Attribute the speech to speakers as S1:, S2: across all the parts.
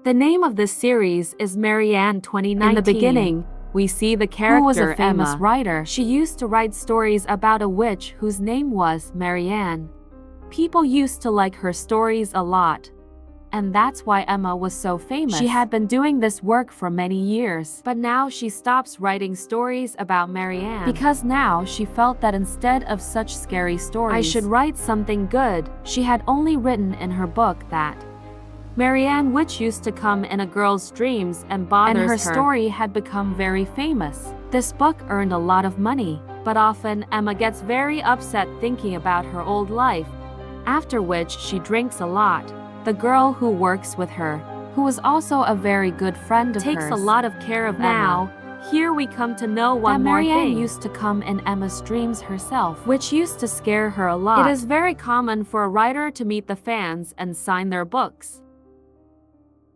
S1: The name of this series is Marianne 2019.
S2: In the beginning,
S1: we see the character
S2: who was a famous
S1: Emma.
S2: writer.
S1: She used to write stories about a witch whose name was Marianne. People used to like her stories a lot, and that's why Emma was so famous. She had been doing this work for many years, but now she stops writing stories about Marianne because now she felt that instead of such scary stories, I should write something good. She had only written in her book that Marianne witch used to come in a girl's dreams and bothers her. And her story had become very famous. This book earned a lot of money, but often Emma gets very upset thinking about her old life, after which she drinks a lot. The girl who works with her, who is also a very good friend of hers, takes a lot of care of Emma. Now, here we come to know one more thing. Marianne used to come in Emma's dreams herself, which used to scare her a lot. It is very common for a writer to meet the fans and sign their books.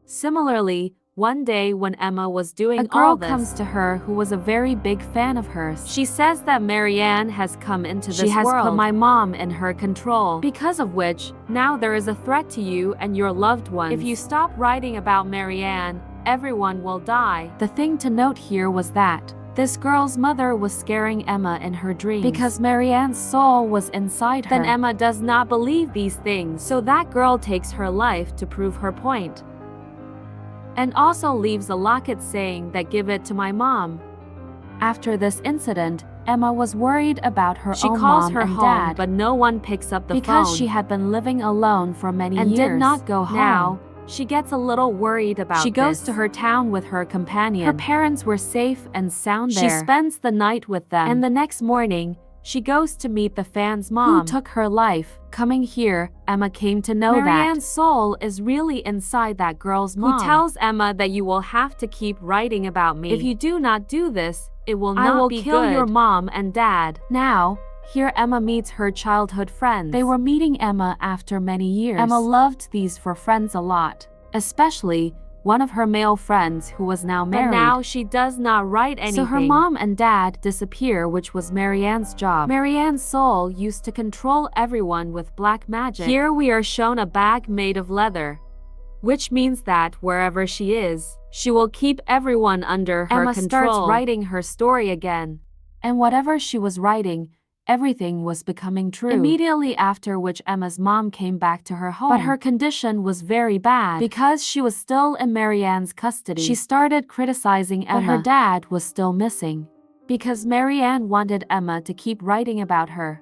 S1: Similarly, one day when Emma was doing all this, a girl comes to her who was a very big fan of hers. She says that Marianne has come into this world. She has put my mom in her control, because of which, now there is a threat to you and your loved ones. If you stop writing about Marianne, everyone will die. The thing to note here was that this girl's mother was scaring Emma in her dreams because Marianne's soul was inside her. Then Emma does not believe these things, so that girl takes her life to prove her point, and also leaves a locket saying that give it to my mom. After this incident, Emma was worried about her own mom and dad. She calls her home, but no one picks up the phone because she had been living alone for many years and did not go home. Now, she gets a little worried about this. She goes to her town with her companion. Her parents were safe and sound there. She spends the night with them, and the next morning, she goes to meet the fan's mom, who took her life. Coming here, Emma came to know that Marianne's soul is really inside that girl's mom, who tells Emma that you will have to keep writing about me. If you do not do this, it will not be good. I will kill your mom and dad. Now, here Emma meets her childhood friends. They were meeting Emma after many years. Emma loved these four friends a lot, especially one of her male friends who was now married. But now she does not write anything. So her mom and dad disappear, which was Marianne's job. Marianne's soul used to control everyone with black magic. Here we are shown a bag made of leather, which means that wherever she is, she will keep everyone under her control. Emma starts writing her story again, and whatever she was writing, everything was becoming true. Immediately after which Emma's mom came back to her home, but her condition was very bad because she was still in Marianne's custody. She started criticizing Emma, but her dad was still missing because Marianne wanted Emma to keep writing about her.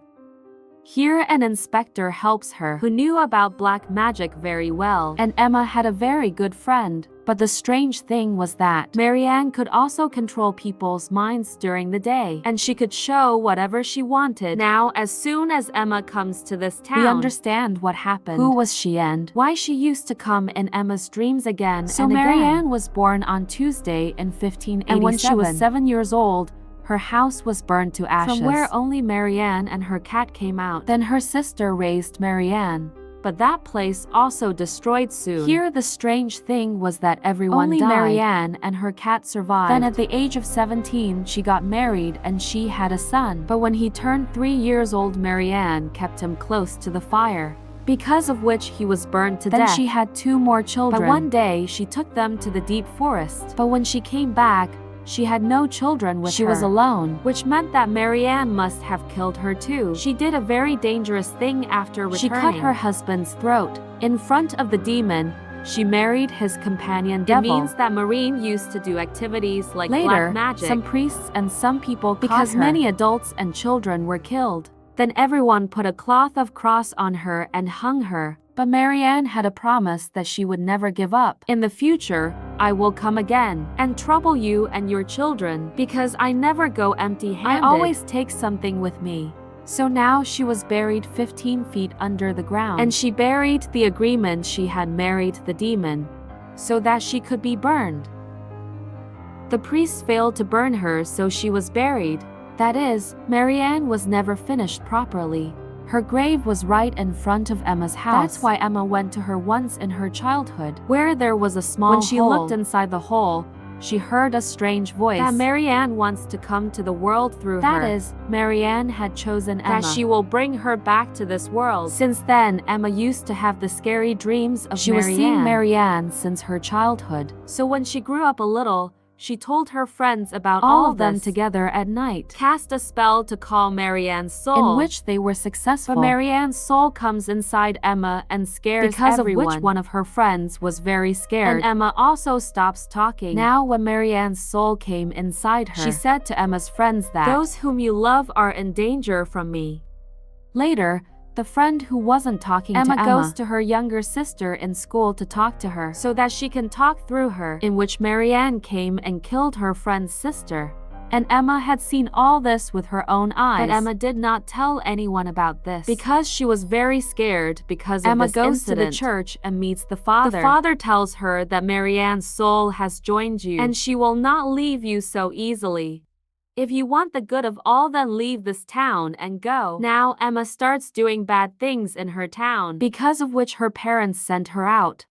S1: Here an inspector helps her who knew about black magic very well, and Emma had a very good friend. But the strange thing was that Marianne could also control people's minds during the day, and she could show whatever she wanted. Now, as soon as Emma comes to this town, we understand what happened. Who was she and why she used to come in Emma's dreams again and again. So Marianne was born on Tuesday in 1587, and when she was 7 years old, her house was burned to ashes, from where only Marianne and her cat came out. Then her sister raised Marianne, but that place also destroyed soon. Here the strange thing was that everyone died. Only Marianne and her cat survived. Then at the age of 17 she got married and she had a son. But when he turned 3 years old, Marianne kept him close to the fire, because of which he was burned to death. Then she had 2 more children. But one day she took them to the deep forest. But when she came back, she had no children with her. She was alone, which meant that Marianne must have killed her too. She did a very dangerous thing after returning. She cut her husband's throat. In front of the demon, she married his companion devil. It means that Marianne used to do activities like black magic. Some priests and some people because many adults and children were killed. Then everyone put a cloth of cross on her and hung her. But Marianne had a promise that she would never give up. In the future, I will come again and trouble you and your children, because I never go empty-handed. I always take something with me. So now she was buried 15 feet under the ground, and she buried the agreement she had married the demon, so that she could be burned. The priests failed to burn her, so she was buried. That is, Marianne was never finished properly. Her grave was right in front of Emma's house. That's why Emma went to her once in her childhood, where there was a small hole. When she looked inside the hole, she heard a strange voice that Marianne wants to come to the world through her. That is, Marianne had chosen Emma. That she will bring her back to this world. Since then, Emma used to have the scary dreams of Marianne. She was seeing Marianne since her childhood. So when she grew up a little, she told her friends about all of them together at night, cast a spell to call Marianne's soul, in which they were successful. But Marianne's soul comes inside Emma and scares because everyone. Of which one of her friends was very scared, and Emma also stops talking. Now when Marianne's soul came inside her, she said to Emma's friends that those whom you love are in danger from me. Later, the friend who wasn't talking to Emma goes to her younger sister in school to talk to her so that she can talk through her, in which Marianne came and killed her friend's sister. And Emma had seen all this with her own eyes. But Emma did not tell anyone about this because she was very scared because of this incident. Emma goes to the church and meets the father. The father tells her that Marianne's soul has joined you and she will not leave you so easily. If you want the good of all, then leave this town and go. Now Emma starts doing bad things in her town, because of which her parents sent her out.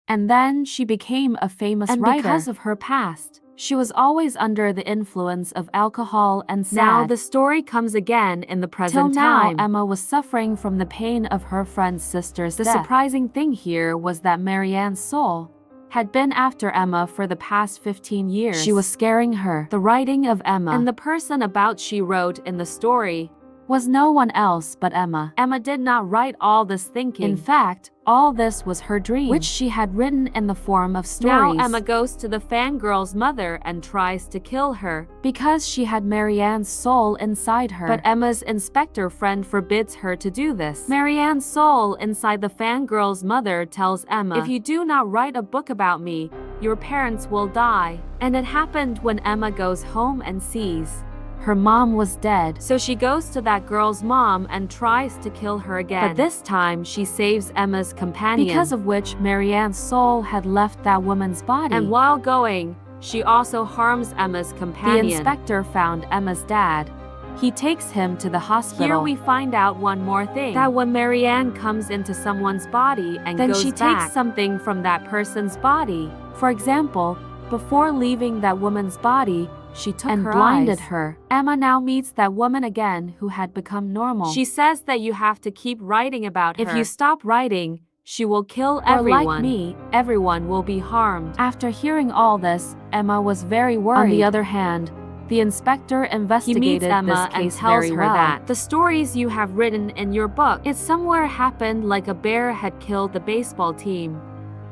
S1: And then she became a famous writer. And because of her past, she was always under the influence of alcohol and sad. Now the story comes again in the present time. Till now, Emma was suffering from the pain of her friend's sister's death. The surprising thing here was that Marianne's soul had been after Emma for the past 15 years. She was scaring her. The writing of Emma and the person about she wrote in the story was no one else but Emma. Emma did not write all this thinking. In fact, all this was her dream, which she had written in the form of stories. Now Emma goes to the fangirl's mother and tries to kill her because she had Marianne's soul inside her. But Emma's inspector friend forbids her to do this. Marianne's soul inside the fangirl's mother tells Emma, if you do not write a book about me, your parents will die. And it happened when Emma goes home and sees her mom was dead. So she goes to that girl's mom and tries to kill her again. But this time she saves Emma's companion, because of which Marianne's soul had left that woman's body. And while going, she also harms Emma's companion. The inspector found Emma's dad. He takes him to the hospital. Here we find out one more thing, that when Marianne comes into someone's body and then goes she back, takes something from that person's body. For example, before leaving that woman's body, she took and her blinded her. Emma now meets that woman again who had become normal. She says that you have to keep writing about her. If you stop writing, she will kill everyone. Or like me, everyone will be harmed. After hearing all this, Emma was very worried. On the other hand, the inspector investigated Emma this case and tells her that the stories you have written in your book, it somewhere happened like a bear had killed the baseball team.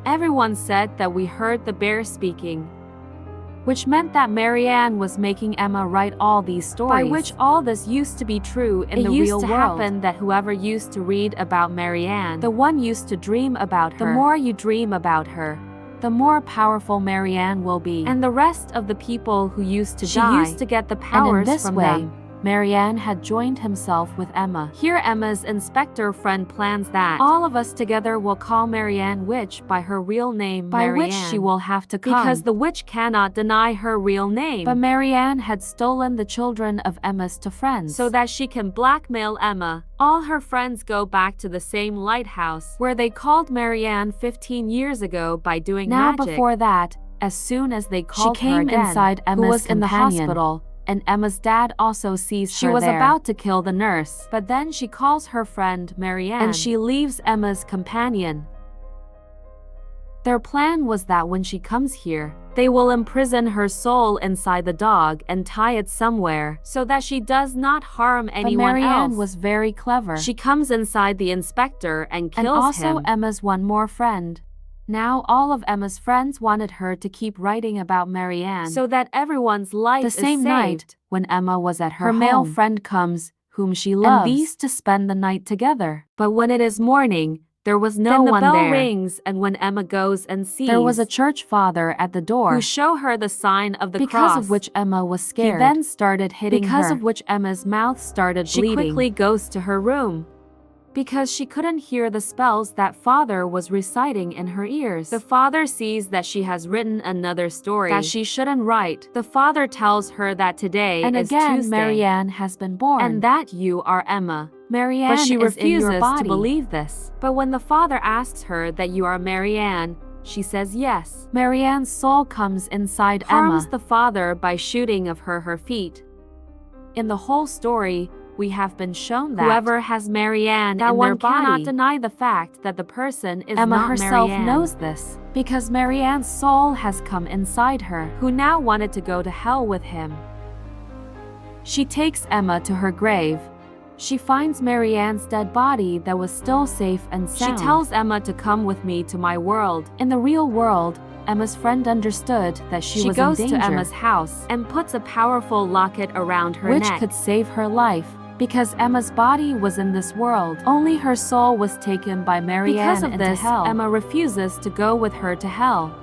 S1: Everyone said that we heard the bear speaking, which meant that Marianne was making Emma write all these stories, by which all this used to be true in the real world. It used to happen that whoever used to read about Marianne, the one used to dream about her. The more you dream about her, the more powerful Marianne will be. And the rest of the people who used to die, she used to get the powers from them. Marianne had joined himself with Emma. Here Emma's inspector friend plans that all of us together will call Marianne witch by her real name, by Marianne, which she will have to come, because the witch cannot deny her real name. But Marianne had stolen the children of Emma's to friends so that she can blackmail Emma. All her friends go back to the same lighthouse where they called Marianne 15 years ago by doing magic. Now before that, as soon as they called her again, inside Emma's who was in the hospital, and Emma's dad also sees her there. She was about to kill the nurse, but then she calls her friend Marianne and she leaves Emma's companion. Their plan was that when she comes here, they will imprison her soul inside the dog and tie it somewhere so that she does not harm anyone else. But Marianne was very clever. She comes inside the inspector and kills him. And also Emma's one more friend. Now all of Emma's friends wanted her to keep writing about Marianne so that everyone's life is saved. The same night, when Emma was at her home, male friend comes, whom she loves, and these to spend the night together. But when it is morning, there was no one there. Then the bell rings, and when Emma goes and sees, there was a church father at the door who showed her the sign of the cross, because of which Emma was scared. He then started hitting her, because of which Emma's mouth started bleeding. She quickly goes to her room, because she couldn't hear the spells that father was reciting in her ears. The father sees that she has written another story that she shouldn't write. The father tells her that today is Tuesday, Marianne has been born, and that you are Emma. Marianne, but she refuses to believe this. But when the father asks her that you are Marianne, She says yes. Marianne's soul comes inside Emma, harms the father by shooting of her feet. In the whole story, we have been shown that whoever has Marianne in their body cannot deny the fact that the person is Emma not herself Marianne. Knows this because Marianne's soul has come inside her, who now wanted to go to hell with him. She takes Emma to her grave. She finds Marianne's dead body that was still safe and sound. She tells Emma to come with me to my world. In the real world, Emma's friend understood that she was in danger. She goes to Emma's house and puts a powerful locket around her neck, which could save her life. Because Emma's body was in this world, only her soul was taken by Marianne into hell. Emma refuses to go with her to hell.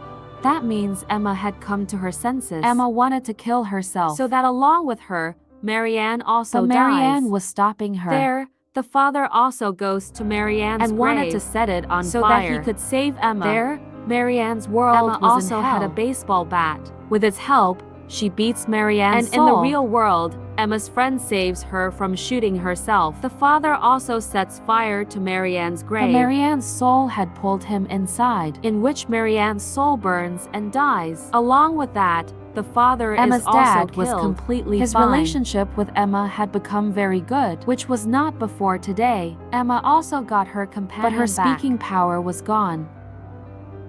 S1: That means Emma had come to her senses. Emma wanted to kill herself, so that along with her, Marianne also dies. But Marianne was stopping her. There, the father also goes to Marianne's grave and wanted to set it on fire so that he could save Emma. There, Marianne's world Emma was also had a baseball bat. With its help, she beats Marianne's soul. And in the real world, Emma's friend saves her from shooting herself. The father also sets fire to Marianne's grave. But Marianne's soul had pulled him inside, in which Marianne's soul burns and dies. Along with that, the father Emma's is also dad killed. Was completely His fine. Relationship with Emma had become very good, which was not before today. Emma also got her companion but her speaking power was gone.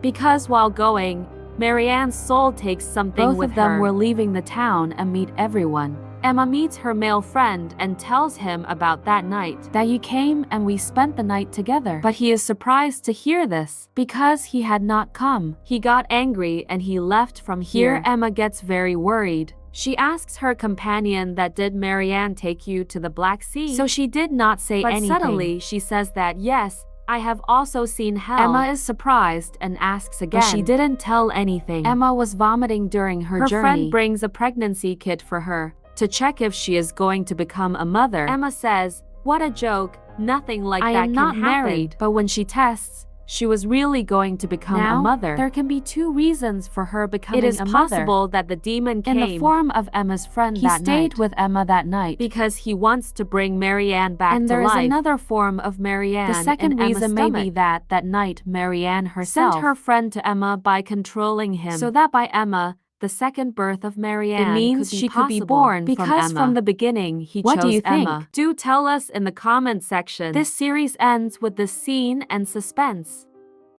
S1: Because while going, Marianne's soul takes something with her. Both of them were leaving the town and meet everyone. Emma meets her male friend and tells him about that night. That you came and we spent the night together. But he is surprised to hear this. Because he had not come. He got angry and he left from here. Emma gets very worried. She asks her companion that did Marianne take you to the Black Sea? So she did not say anything. But suddenly she says that yes, I have also seen hell. Emma is surprised and asks again. But she didn't tell anything. Emma was vomiting during her journey. Her friend brings a pregnancy kit for her to check if she is going to become a mother. Emma says, "What a joke, nothing like that can happen." I am not married, but when she tests, she was really going to become a mother. There can be two reasons for her becoming a mother. It is possible that the demon came in the form of Emma's friend that night. He stayed with Emma that night because he wants to bring Marianne back to life. And there is another form of Marianne. The second reason may be that night Marianne herself sent her friend to Emma by controlling him, so that by Emma, the second birth of Marianne, it means she could be born because from the beginning he chose Emma. Do tell us in the comments section. This series ends with this scene and suspense.